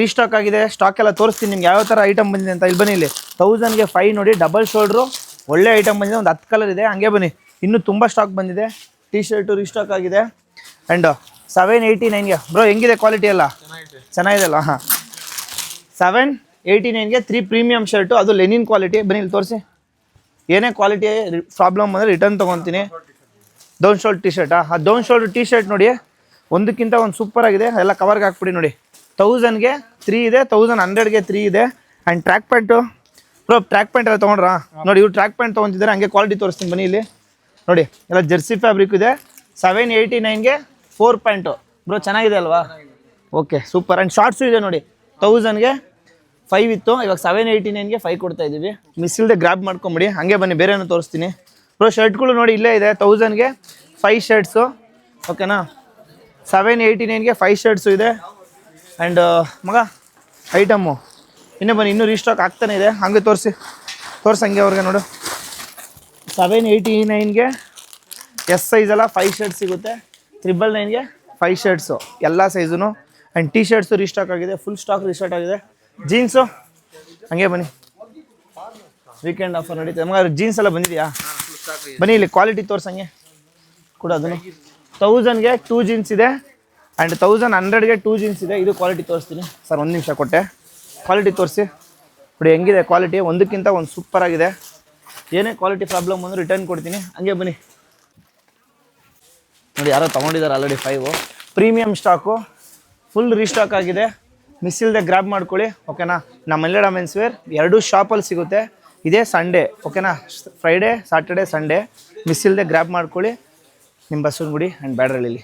Restock ಆಗಿದೆ. Stock ಎಲ್ಲ ತೋರಿಸ್ತೀನಿ ನಿಮ್ಗೆ ಯಾವ ಥರ ಐಟಮ್ ಬಂದಿದೆ ಅಂತ. ಇಲ್ಲಿ ಬನ್ನಿ, ಇಲ್ಲಿ 1000ಗೆ 5 ನೋಡಿ, ಡಬಲ್ ಶೋಲ್ಡ್ರು ಒಳ್ಳೆ ಐಟಮ್ ಬಂದಿದೆ. ಒಂದು 10 ಕಲರ್ ಇದೆ. ಹಂಗೆ ಬನ್ನಿ, ಇನ್ನೂ ತುಂಬ ಸ್ಟಾಕ್ ಬಂದಿದೆ. ಟೀ ಶರ್ಟು ರೀಸ್ಟಾಕ್ ಆಗಿದೆ. ಆ್ಯಂಡ್ 789ಗೆ ಬ್ರೋ ಹೆಂಗಿದೆ ಕ್ವಾಲಿಟಿ ಎಲ್ಲ? ಚೆನ್ನಾಗಿದೆ ಅಲ್ಲ? ಹಾಂ, 789ಗೆ 3 ಪ್ರೀಮಿಯಮ್ ಶರ್ಟು, ಅದು ಲೆನಿನ್ ಕ್ವಾಲಿಟಿ. ಬನ್ನಿ ಇಲ್ಲಿ ತೋರಿಸಿ. ಏನೇ ಕ್ವಾಲಿಟಿ ಪ್ರಾಬ್ಲಮ್ ಬಂದರೆ ರಿಟರ್ನ್ ತೊಗೊತೀನಿ. Down ಶೋಲ್ಡ್ T ಶರ್ಟಾ? ಆ ಡೌನ್ ಶೋಲ್ಡ್ ಟಿ ಶರ್ಟ್ ನೋಡಿ, ಒಂದಕ್ಕಿಂತ ಒಂದು ಸೂಪರ್ ಆಗಿದೆ. ಎಲ್ಲ ಕವರ್ಗೆ ಹಾಕ್ಬಿಡಿ ನೋಡಿ. 1000ಗೆ 3 ಇದೆ, 1100ಗೆ 3 ಇದೆ. And track pant bro, track pant ಎಲ್ಲ ತೊಗೊಂಡ್ರಾ? ನೋಡಿ, ಇವ್ರು ಟ್ರ್ಯಾಕ್ ಪ್ಯಾಂಟ್ ತೊಗೊತಿದ್ದಾರೆ. ಹಂಗೆ ಕ್ವಾಲಿಟಿ ತೋರಿಸ್ತೀನಿ ಬನ್ನಿ. ಇಲ್ಲಿ ನೋಡಿ, ಎಲ್ಲ ಜರ್ಸಿ ಫ್ಯಾಬ್ರಿಕ್ ಇದೆ. 789ಗೆ 4 ಪ್ಯಾಂಟು ಬ್ರೋ, ಚೆನ್ನಾಗಿದೆ ಅಲ್ವಾ? Okay, super. ಆ್ಯಂಡ್ ಶಾರ್ಟ್ಸು ಇದೆ ನೋಡಿ. 1000ಗೆ 5 ಇತ್ತು, ಇವಾಗ 789ಗೆ 5 ಕೊಡ್ತಾ ಇದ್ದೀವಿ. ಮಿಸ್ ಇಲ್ಲದೆ ಗ್ರ್ಯಾಬ್ ಮಾಡ್ಕೊಂಬಿಡಿ. ಹಂಗೆ ಬನ್ನಿ, ಬೇರೆನೂ ತೋರಿಸ್ತೀನಿ ಬ್ರೋ. ಶರ್ಟ್ಗಳು ನೋಡಿ, ಇಲ್ಲೇ ಇದೆ. 1000ಗೆ 5 ಶರ್ಟ್ಸು, ಓಕೆನಾ? 789ಗೆ 5 ಶರ್ಟ್ಸು ಇದೆ. ಆ್ಯಂಡ್ ಮಗ ಐಟಮ್ಮು ಇನ್ನೂ ಬನ್ನಿ, ಇನ್ನೂ ರೀಸ್ಟಾಕ್ ಆಗ್ತಾನೆ ಇದೆ. ಹಂಗೆ ಹಂಗೆ ಅವ್ರಿಗೆ ನೋಡು. 789ಗೆ ಎಸ್ ಸೈಜಲ್ಲ 5 ಶರ್ಟ್ಸ್ ಸಿಗುತ್ತೆ. 999ಗೆ 5 ಶರ್ಟ್ಸು, ಎಲ್ಲ size. And T shirts restock ಆಗಿದೆ. ಫುಲ್ ಸ್ಟಾಕ್ ರೀಸ್ಟಾಕ್ ಆಗಿದೆ. ಜೀನ್ಸು ಹಂಗೆ ಬನ್ನಿ, ವೀಕೆಂಡ್ ಆಫರ್ ನಡೀತದೆ. ಮಗ ಜೀನ್ಸ್ ಎಲ್ಲ ಬಂದಿದೆಯಾ? ಬನ್ನಿ, ಇಲ್ಲಿ ಕ್ವಾಲಿಟಿ ತೋರ್ಸಂಗೆ ಕೂಡ. ಅದನ್ನು 1000ಗೆ 2 ಜೀನ್ಸ್ ಇದೆ. ಆ್ಯಂಡ್ 1100ಗೆ 2 ಜೀನ್ಸ್ ಇದೆ. ಇದು ಕ್ವಾಲಿಟಿ ತೋರಿಸ್ತೀನಿ ಸರ್. 1 ನಿಮಿಷ ಕೊಟ್ಟೆ. ಕ್ವಾಲಿಟಿ ತೋರಿಸಿ ನೋಡಿ ಹೆಂಗಿದೆ ಕ್ವಾಲಿಟಿ. ಒಂದಕ್ಕಿಂತ ಒಂದು ಸೂಪರ್ ಆಗಿದೆ. ಏನೇ ಕ್ವಾಲಿಟಿ ಪ್ರಾಬ್ಲಮ್ ಬಂದರೂ ರಿಟರ್ನ್ ಕೊಡ್ತೀನಿ. ಹಂಗೆ ಬನ್ನಿ ನೋಡಿ, ಯಾರೋ ತೊಗೊಂಡಿದ್ದಾರೆ already 5 premium stock. Full restock ಆಗಿದೆ. ಮಿಸ್ ಇಲ್ಲದೆ ಗ್ರ್ಯಾಬ್ ಮಾಡ್ಕೊಳ್ಳಿ, ಓಕೆನಾ? ನಮ್ಮ ಎಲ್ಲೆಡ ಮೆನ್ಸ್ ವೇರ್ 2 ಶಾಪಲ್ಲಿ ಸಿಗುತ್ತೆ. ಇದೇ ಸಂಡೇ, ಓಕೆನಾ? Friday, Saturday, Sunday. ಮಿಸ್ ಇಲ್ಲದೆ ಗ್ರ್ಯಾಬ್ ಮಾಡ್ಕೊಳ್ಳಿ. ನಿಮ್ಮ ಬಸವನಗುಡಿ ಆ್ಯಂಡ್ ಬ್ಯಾಡ್ರಳ್ಳಿಲಿ.